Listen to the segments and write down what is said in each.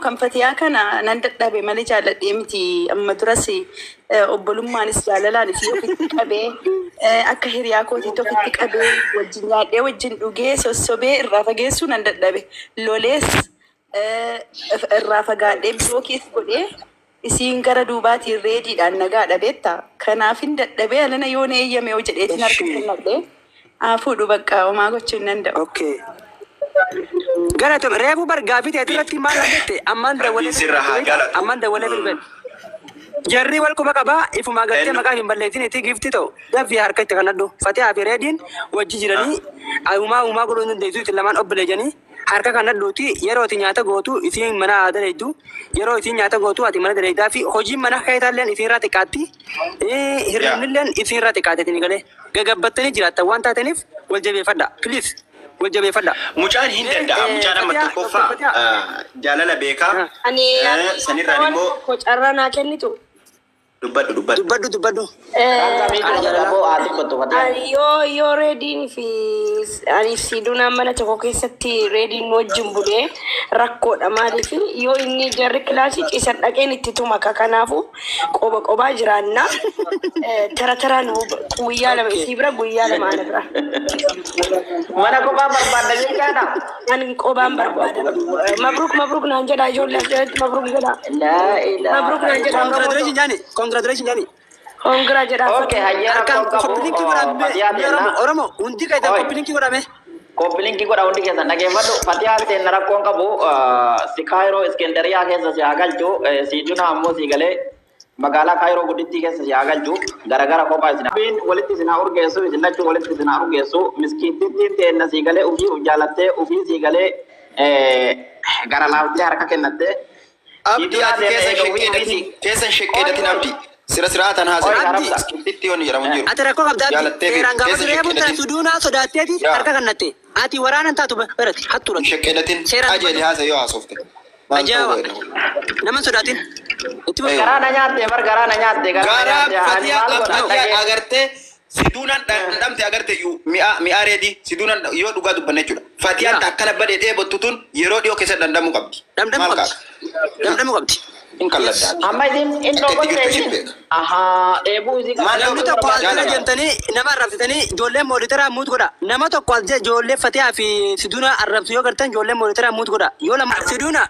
kan fatiyaa kana nan dadhabe malee jaalladhee miti amma duras obbolummaan jaalalaanis ofitti qabee akka hiriyaa kootiitti ofitti qabee wajjin nyaadhee wajjin dhugee sossobee irraa fageessuu nan dadhabe lolees irraa fagaadhee biroo keessa godhee isiin gara duubaatiin reediidhaan nagaa dhabeetta kanaafin dadhabee alana yoon eeyyame yoo jedheetiin harka kennadhee fuudhu bakka homaa gochuun danda'u. Gara tom reefu bargaafii ta'e irratti maal argatte ammaan dawwalee bilbil jarri wal quba qabaa ifuma gartee maqaa hin balleessin itti gifti ta'u dafii harka itti kanadhu fatihaa fi reediin wajji jiranii uumaa godhuu dandeessu itti lamaan obboleejanii harka kanadhuuti yeroo itti nyaata gootu isiin mana daleeddu yeroo isiin nyaata gootu ati mana daleeddaa fi hojiin mana keetaalleen isiin irraa xiqqaatti hirribnilleen isiin irraa xiqqaateetini galee gagabbattanii jiraattan waan taataniif wal jabeeffadha please. Wajjabeeffadha. Mucaan hin danda'a. Mucaan amma tokkoffaa jaalala beekaa. Sanirraan immoo kocarraa naa kennitu. Dubbadhu. Yoo reediin fi ani siiduna mana tokko keessatti reediin wajjin budee rakkoodha maaliif yoo inni jarri kilaasii ciisan dhaqeen itti tuma kanaafu qobaa jiraanna taraan guyyaa lama isii bira guyyaa lama ana bira. Mana qobaa barbaadda jechaadha. Ani qobaan barbaada. Mabruk naan jedha ijoollee asirratti mabruk jedha. Mabruk naan jedha. Congratulations Jani. Congrats jedha. Okay, hayyara koppilinkii godhame Oromoo hundi keessan koppilinkii godhame. Koppilinkii godha hundi keessan dhageeffadhu. Fatihaa seenna rakkoon qabu si Kaayiroo Iskendariyaa keessa si hagalchu siiduna ammoo si galee magaalaa Kaayiroo guddittii keessa si hagalchu garagara kophaa isin abbiin walitti isin urgeessu isin lachuu walitti isin urgeessu miskiitittiin teenna si galee ufii jaalattee ufii si galee gara laaftee harka kennattee. Abdi ati keessan shekkeedatiin abdi siraataan haasa'e itti yoon jedhamu jiru. Ati rakkoo qabdaatti seeraan gaafa reebuun taate suduunaa sodaatteeti harka kannatte ati waraanan taatu barate hattuudha. Shekkeedatiin ajeeli haasa'e yoo haasofte. Ajaa'iba nama sodaatin. Garaana nyaatte Garaa agartee siduunan dhandhamte agarte mi'a reedii siduunan yoo dhugaa dubbanne jechuudha. Fatiyaan akkana badee dheebottutuun yeroo dhiyoo keessa dhandhamuu qabdi. Dhamdhamuu qabdi. Amma isin dhokkottee dheebuu isin namni tokko as jentanii nama arrabsitanii ijoolleen mooditaraa muut godha. Nama tokko as ijoollee Fatihaa fi siduuna arrabsu yoo gartan ijoolleen mooditaraa muut godha. Yoo lama siduuna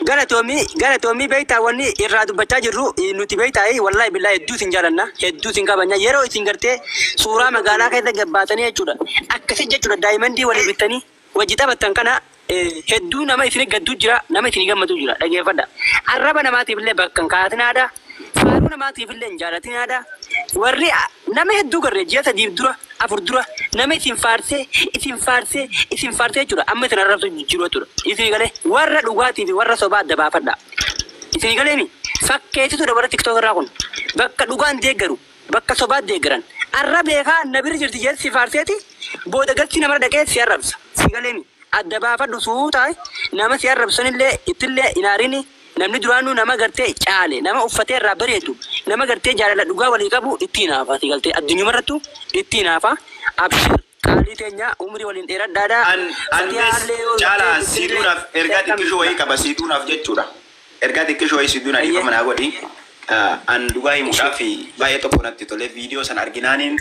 galatoomii beektaa wanni irraa dubbachaa jirru nuti beektaa wallahi billahi hedduu isin jaalanna hedduu isin kabanya yeroo isin gartee suuraa magaalaa keessa gabbaatanii jechuudha akkasii jechuudha daa'imandii walii bittanii wajji taphattan kana hedduu nama isin gadduu jira nama isin gammadu jira dhageeffadha arraba namaatiif illee bakka kaatinaadha faaruu namaatiif illee hin jaalatinaadha warri nama hedduu garree ji'a sadiif dura afur dura nama isin faarsee jechuudha amma isin arrabsu jiru jechuudha isin galee warra dhugaatii fi warra sobaa adda baafadha isin galeemi fakkeessituudha warra tiktook irraa kun bakka dhugaan deeggaru bakka sobaa deeggaran arra beekaa nabirri jirti jedhe si faarseeti booda galchi nama dhaqee si arrabsa si galeemi adda baafadhu suutaa nama si arrabsanillee ittillee inaarini namni duraanuu nama gartee caale nama uffatee irraa bareedu nama gartee jaalala dhugaa walii qabu ittiin haafaa si galtee addunyaa marrattu ittiin haafaa abshir qaalii teenya umrii waliin dheeradhaadhaa caalaa siiduunaaf ergaa xiqqishoo wayii qaba siiduunaaf jechuudha ergaa xiqqishoo wayii siiduunaa dhiifa manaa godhi an dhugaa himuudhaaf baay'ee tokko natti tolee viidiyoo sana arginaaniin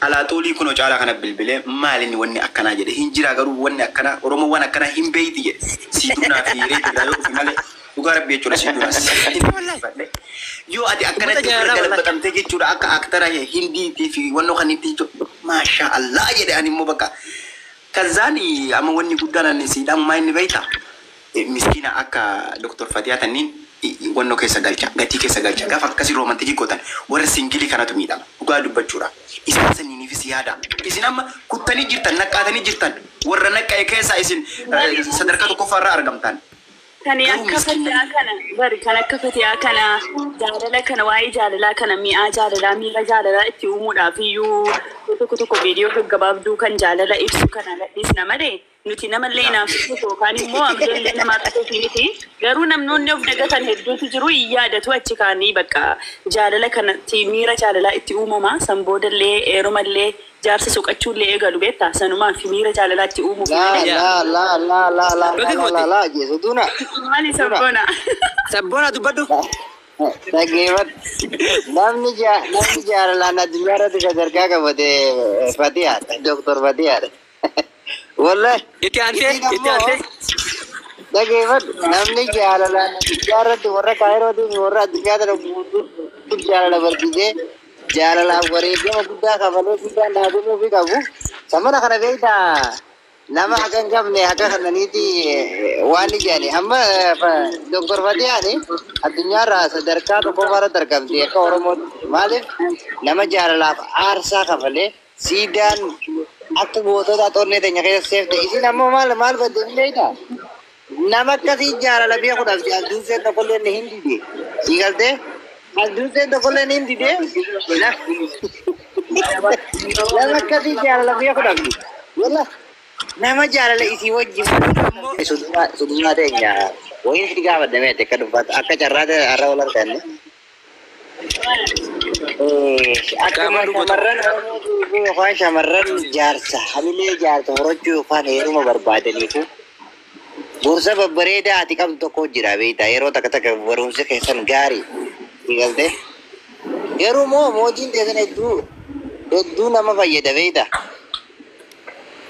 alaatuulii kunoo caalaa kana bilbilee maalinni wanni akkanaa jedhe hin jira garuu wanni akkanaa oromoowwan akkanaa hin beeyti jedhe siiduunaa fi reetirraa yoo dhufi malee dhugaa rabbi jechuudha siiduunaas yoo ati akkanatti galabatamtee jechuudha akka aktara hindiitii fi wannoo kanitti jechuudha maashaa allaa jedhe ani immoo bakka kazaan amma wanni guddaan ani siidhaan maa inni beeyta miskiina akka Dr. Fatihaa tanniin wannoo keessa galcha gatii keessa galcha gaafa akkasii roomantikii gootan warra singilii kanatu miidhama dhugaa dubbachuudha isaan saniinifis yaada isin amma kuttanii jirtan naqqaatanii jirtan warra naqqa'e keessaa isin sadarkaa tokkoffaarraa argamtan. Kan akka Fatihaa kana bari kan akka Fatihaa kana jaalala kana waa'ee jaalalaa kana mi'aa jaalalaa miira jaalalaa itti uumuudhaaf iyyuu tokko viidiyoo gaggabaabduu kan jaalala ibsu kana gadhiisna malee nuti namallee naafsisu yookaan immoo ammallee namaa qaqqabsiisu miti. Garuu namnoonni of dagatan hedduutu jiru yaadatu achi kaanii bakka jaalala kanatti miira jaalalaa itti uumama sanboodallee eerumallee jaarsa soqachuullee eegalu beektaa sanumaa fi miira jaalalaa itti uumu. La jeesu duna. Maali sabboona? Sabboona dubbadhu. Dhageeffat namni jaalalaan addunyaa irratti sadarkaa qabate Fatihaadha. Doktor Fatihaadha. Wallahi. Itti aantee. Dhageeffat namni jaalalaan addunyaa irratti warra kaayirootiin warra addunyaa kana guutuu jaalala barsiisee jaalalaaf wareegama guddaa kafalee guddaa naadumuu fi qabu. Samana kana beektaa nama haka hin qabne haka kananiiti waan ijaani amma Doktor Fatihaani addunyaa irraa sadarkaa tokko irratti argamti akka Oromootti maaliif nama jaalalaaf aarsaa kafalee siidaan akka gootota xonnee teenya keessa seefte isin ammoo maal baddeemneedha nama akkasii jaalala biyya kudhaaf abduun seen tokkollee ni hin dide sii galtee abduun seen tokkollee ni hin dide nama akkasii jaalala biyya kudhaaf walla nama jaalala isii wajjin sudunaa teenya wayin si gaafadamee akka dubbatu akka carraate har'a wal arganne akkuma shamarran jaarsa hamilee jaarsa horachuu yookaan heeruma barbaadaniifu gorsa babbareedaa ati qabdu tokko jira beektaa yeroo takka barumsa keessan gaarii galte yeroo mootiin teessan hedduu nama fayyada beektaa.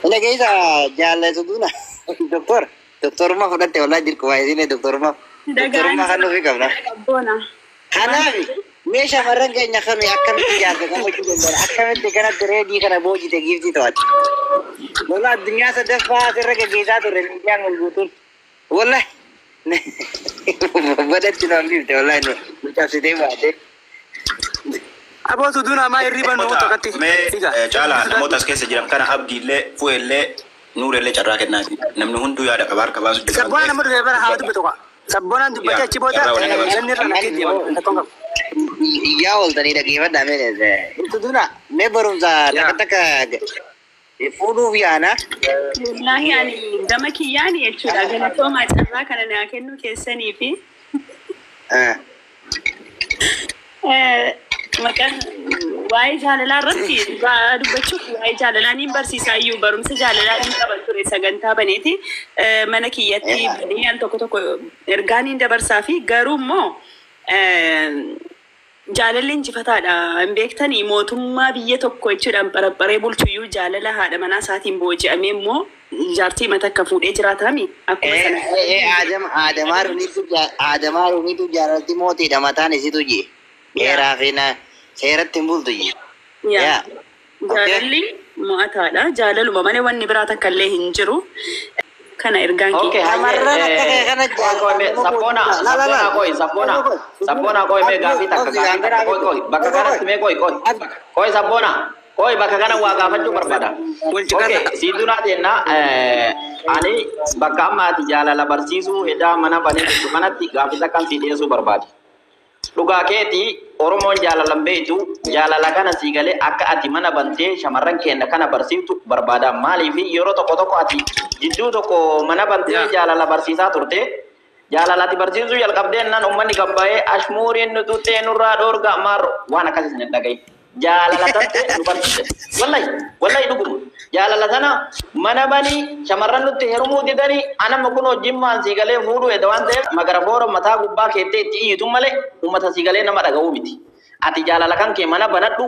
Ina keessa jaalatu duna doktorummaa fudhatte walaa dirquma isin doktorummaa kan nufi qabna. Kanaaf mee shamarran keenya kami akkamitti jaalta kan hojii danda'an akkamitti kanatti reedii kana boojite giiftii to'atte. Lola addunyaa sadaffaa asirra gaggeessaa turre miidiyaan wal guutuun. Wallahi badatti nu hambifte wallahi nu cabsitee baate. Abootu duna maa hirriba namoota akkatti. Caalaa namoota as keessa jiran kana abdiillee fu'ellee nuurellee carraa kennaati. Namni hunduu yaada qabaa harka baasu jira. Sabboona nama dubbee bara haa dubbatu qaba. Sabboonaan dubbatee achi booda inni irra nakee deeman. Iyyaa ooltanii dhageeffadhaa mee iltu duna mee barumsa takka fuudhuuf yaana. Wallaahi ani gama kiyyaani jechuudha galatoomaa carraa kana naa kennu keessanii fi. Maqaan waa'ee jaalalaa irratti dubbachuuf waa'ee jaalalaa niin barsiisaa iyyuu barumsa jaalalaa niin qaban ture sagantaa baneeti mana kiyyatti baadiyaan tokko ergaa niin dabarsaa fi garuu immoo jaalalli injifataadha hin beektanii mootummaa biyya tokko jechuudhaan barabbaree bulchuyyuu jaalala haadha manaa isaatiin booji'amee immoo jaartii mata akka fuudhee jiraatami akkuma sana. Aadamaa rumiitu jaalalti mootiidha mataan isitu jee. Eraafina seeratti hin bultu jee. Jaalalli mo'ataadha. Jaalaluma malee wanni biraa takka illee hin jiru. Kana ergaan kee. Amarran akka kee kana Sabboona koi mee gaafii takka koi bakka kanatti mee koi sabboona koi bakka kana waa gaafachuu barbaada. Siidunaa jenna ani bakka ammaati jaalala barsiisuu hedaa mana baneetu kanatti gaafii takkan si dhiyeessuu barbaade. Dhugaa keetii Oromoon jaalalan beektu jaalala kana sii galee akka ati mana bantee shamarran keenya kana barsiiftu barbaada. Maaliif yeroo tokko ati jidduu tokko mana bantee jaalala barsiisaa turte jaalala ati barsiisuu jalqabdeen nan uummanni gabbaa'ee ashmuuriin nututtee nurraa dhoorga maarro waan akkasii sin dhagaye. Jaalala tante nu barsiise. Wallahi dhuguma. Jaalala sana mana banii shamarran nutti herumuu didanii anama kun hojjimmaan sii galee fuudhu edda waan ta'eef magara boora mataa gubbaa keettee itti iyyituun malee uummata sii galee nama dhaga'uu miti. Ati jaalala kan kee mana banadhu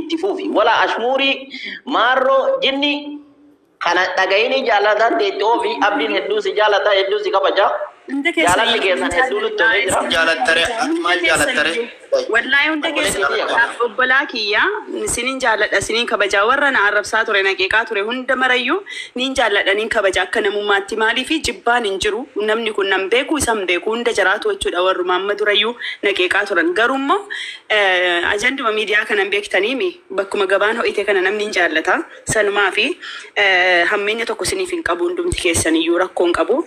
itti fuufi. Wala ashmuurii maarroo jinni kana dhaga'inii jaalatan teetti oofi abdiin hedduu si jaalata hedduu si kabaja. Jaalalli keessan hedduu luttoolee jira. Jaalattare maal jaalattare? Wallahi hunda keessa obbolaa kiyya sinin jaalladha sinin kabajaa warra na arrabsaa ture naqeeqaa ture hunda marayyuu nin jaalladha nin kabaja akka namummaatti maaliif jibbaan hin jiru namni kun nan beeku isan beeku hunda jaraatu jechuudha warruma amma durayyuu naqeeqaa turan garummoo ajanduma miidiyaa kanan beektaniimi bakkuma gabaan ho'ite kana namni hin jaallata sanumaa fi hammeenya tokko siniif hin qabu hundumti keessaniyyuu rakkoon qabu.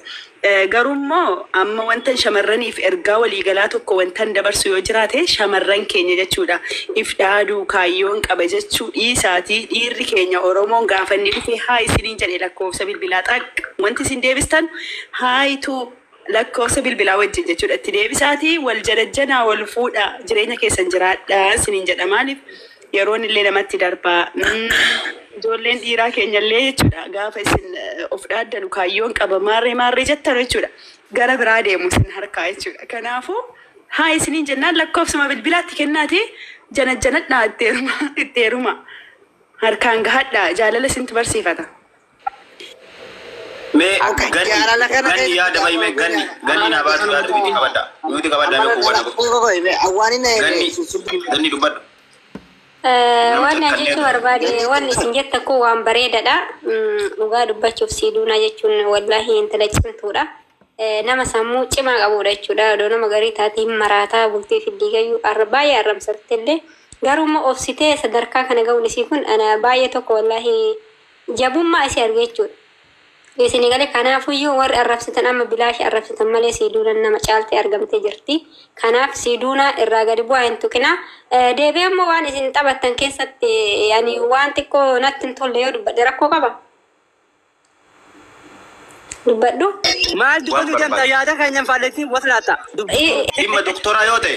Garummoo amma wanta shamarraniif ergaa waliigalaa tokko wanta dabarsu yoo jiraate shamarran keenya jechuudha. Ifdaaduu kaayyoon qaba jechuu dhiisaatii dhiirri keenya Oromoon gaafa inni dhufe haa isiniin jedhee lakkoofsa bilbilaa xaq wanti isin deebistan haayituu lakkoofsa bilbilaa wajjin jechuudha. Itti deebisaatii wal jarajjanaa wal fuudha jireenya keessan jiraadhaa isiniin jedha maaliif yeroon illee namatti darbaa. Ijoolleen dhiiraa keenyallee jechuudha gaafa isin of dhaaddanu kaayyoon qaba maarree jettan jechuudha gara biraa deemu isin harkaa jechuudha. Kanaafuu haa isiniin jennaan lakkoofsuma bilbilaatti kennaati janajjanadhaa itteeruma harkaan gahadhaa jaalala isintu barsiifata. Mee ganni yaada bahime ganni na baatu nuti qabadda mee kubbadha ganni dubbadhu. Waan jechuun barbaade waan isin jetta koo waan bareedaadha. Dhugaa dubbachuuf siiduuna jechuun wallahi intala cimtuudha. Nama sammuu cimaa qabudha jechuudha. Odoo nama garii taatee maraataa bultee fiddii gayyuu baay'ee arrabsattillee garuu obsitee sadarkaa kana ga'uun isii kun baay'ee tokko wallahi jabummaa isii arge jechuudha. Isin galee kanaafuyyuu warri arrabsitan amma bilaashi arrabsitan malee siiduuna nama caaltee argamtee jirti. Kanaaf siiduuna irraa gadi bu'aa hin tuqina. Deebi'ee ammoo waan isin taphattan keessatti yaani waan xiqqoo natti hin tolle yoo dubbadhe rakkoo qaba. Dubbadhu. Maal dubbatu jamta yaada keenya faalletti waslaata. Dhimma doktoraa yoo ta'e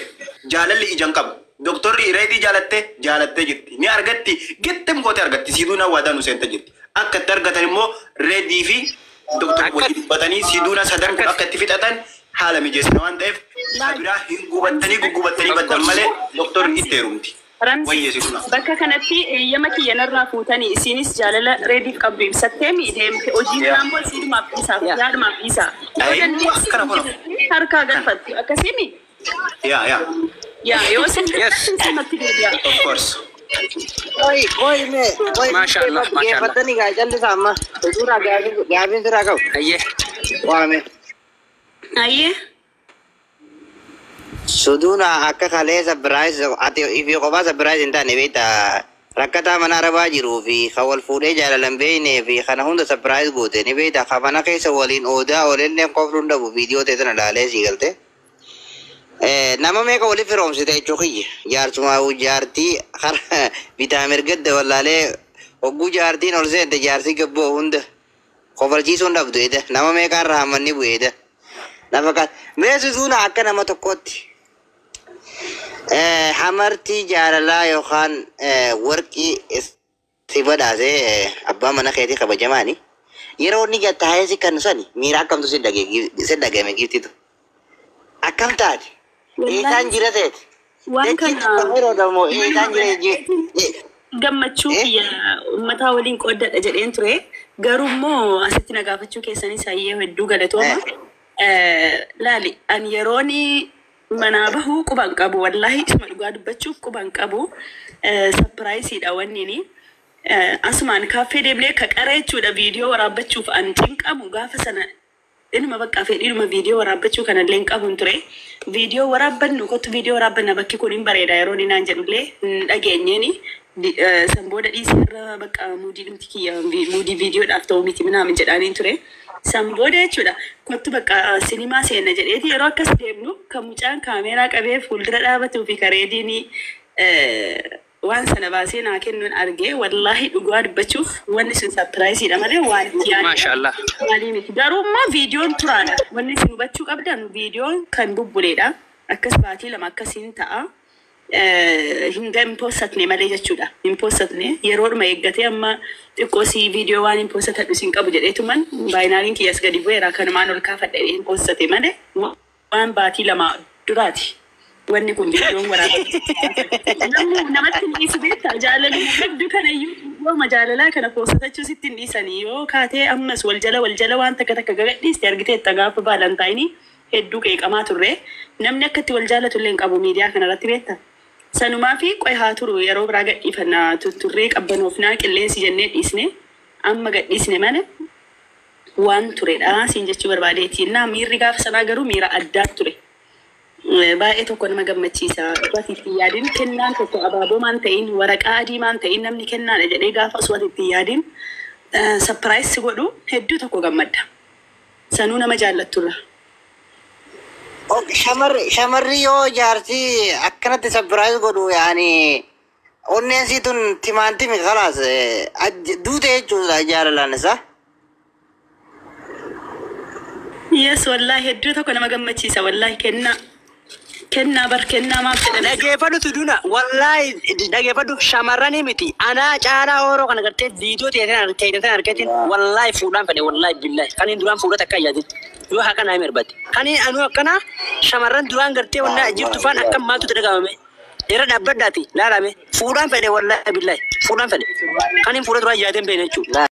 jaalalli ijaan qabu. Doktorri reetii jaalattee jirti. Ni argatti gittim goote argatti siiduuna waadaan seente jirti. Akka itti argatan immoo reedii fi doktorri wajjin dubbatanii siiduuna sadan kun akka itti fixatan haala mijeessina waan ta'eef sabiraa hin gubatanii baddan malee doktorri itti heerumti. Bakka kanatti eeyyama kiyyanarraa fuutanii isinis jaalala reediif qabdu ibsattee miidheemte hojiin naannoo siidumaaf dhiisaaf yaadumaaf dhiisaa. Harkaa galfattu akkasimi. Yoo simatti deebi'a. Of course. Mashallah. Fatani ga jalli sama. Sudura gabin sura kau. Ayyee. Waame. Ayyee. Suduna akka kale surprise ati ifi qofa surprise intane beta. Rakkata mana arabaa jiru fi khawal fuudhee jaalalan beeyne fi kana hunda surprise goote ni beta khamana keessa waliin odaa olillee qofluun dhabu viidiyoo ta'e sana laalee siigalte. Nama meeqa wali firoomsite jechuun jaarsuma jaartii hara bitaa mirgadda wallaalee hogguu jaartiin ol seente jaarsii gabboo hunda kofalchiisuun dhabdu edda nama meeqaan raamanni bu'eedha. Lafa kan meesisuuna akka nama tokkotti hamartii jaalalaa yookaan warqii si badhaasee abbaa mana keetii kabajamaani yeroo inni gattaa'ee si kan sani miira akkamtu si dhagame giftitu akkam taate. Eetaan jira ta'eeti. Waan kana gammachuu kiyya uummataa waliin qooddadha jedheen ture. Garuu immoo asitti na gaafachuu keessanis hayyee hedduu galatooma. Laali ani yerooni manaa bahuu quban qabu wallahi isuma dhugaa dubbachuuf quban qabu sapiraayisiidha wanniini. Asumaan kaaffee deemnee ka qareechuudha viidiyoo waraabbachuuf an cinqamu gaafa sana inuma bakka fedhiidhuma viidiyoo waraabbachuu kanallee hin qabuun ture. Viidiyoo waraabbannu kottu viidiyoo waraabbanna bakki kun hin bareeda yeroo inni naan jedhullee hin dhageenyeeni. Sanbooda dhiisirra bakka muudii dhumti kiyya muudii viidiyoodhaaf ta'uu miti minaamin jedhaaniin ture. Sanbooda jechuudha kottu bakka sinimaa seenna jedheeti yeroo akkas deemnu kan mucaan kaameeraa qabee fuuldura dhaabatuu fi kareediini waan sana baasee naa kennuun argee wallahi dhugaa dubbachuuf wanni sun sapiraayisiidha malee waan itti yaadne. Mashallah. Garuu immoo viidiyoon turaadha. Wanni isin hubachuu qabdan viidiyoon kan bubbuleedha. Akkas baatii lama akkasiin ta'a. Hinga hin poosatne malee jechuudha. Hin poosatne yeroodhuma eeggatee amma xiqqoosii viidiyoo waan hin poosatadhu isin qabu jedheetuman baayinaaliin kiyyas gadi bu'eera kanumaan ol kaafadhe hin poosate malee waan baatii lama duraati. Wanni kun viidiyoon waraabaa. Namatti hin dhiisu beektaa jaalalli hedduu kanayyuu yooma jaalalaa kana poosatachuu sitti hin dhiisanii yoo kaatee ammas wal jala waan takka gagadhiiste argiteetta gaafa baalantaayinii hedduu qeeqamaa turre namni akka itti wal jaalatullee hin qabu miidiyaa kanarratti beektaa. Sanumaa fi qoy haa turu yeroo biraa gadhiifannaa turree qabbanoofnaa qilleensi jennee dhiisne amma gadhiisne mana waan turedha siin jechuu barbaadeetiin naa miirri gaafa sanaa garuu miira addaa ture. Baay'ee tokko nama gammachiisa. Wasitti yaadin kennaan tokko abaaboo maan ta'in waraqaa adii maan ta'in namni kennaadha jedhee gaafa wasitti yaadin sapiraayis godhu hedduu tokko gammadda. Sanuu nama jaallatturra. shamarri yoo jaarsi akkanatti surprise godhu yaani onneen siitun timaantimi khalaas duute jechuudha jaalalaan isaa. Yes, wallahi hedduu tokko nama gammachiisa wallahi kennaa bar kennaa maaf jedhan. Dhageeffadhu tuduna wallahi dhageeffadhu shamarranii miti anaa caalaa horoo kana gartee viidiyoo teetan argatin wallahi fuudhaan fedhe wallahi billahi kan hin duraan fuudhata akka yaadin yoo haqa naa hirbate kan anu akkana shamarran duraan gartee wanna jirtu faan akka maaltu dhagahame era dhabbaddaati laalame fuudhaan fedhe wallahi billahi fuudhaan fedhe kan hin fuudha duraan yaadin beene jechuudha.